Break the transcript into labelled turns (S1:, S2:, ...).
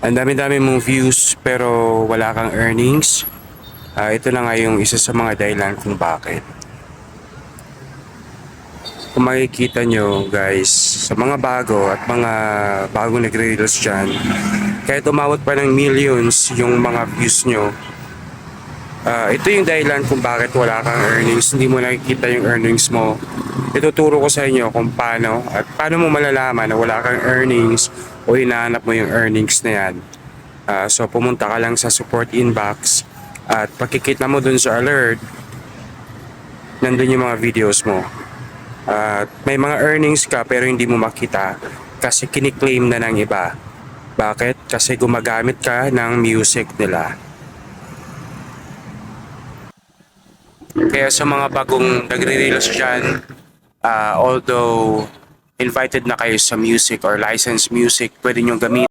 S1: Ang dami-dami mong views pero wala kang earnings. Ito na nga yung isa sa mga dahilan kung bakit. Kung makikita nyo guys, sa mga bago at mga bagong nagre-reels dyan, kahit umawat pa ng millions yung mga views nyo, ito yung dahilan kung bakit wala kang earnings, hindi mo nakikita yung earnings mo. Ituturo ko sa inyo kung paano at paano mo malalaman na wala kang earnings o hinahanap mo yung earnings na yan. So pumunta ka lang sa support inbox at pagkikita mo dun sa alert, nandun yung mga videos mo. At may mga earnings ka pero hindi mo makita kasi kiniklaim na ng iba. Bakit? Kasi gumagamit ka ng music nila. Kaya sa mga bagong nagre-reels dyan, although invited na kayo sa music or licensed music, pwede nyo gamitin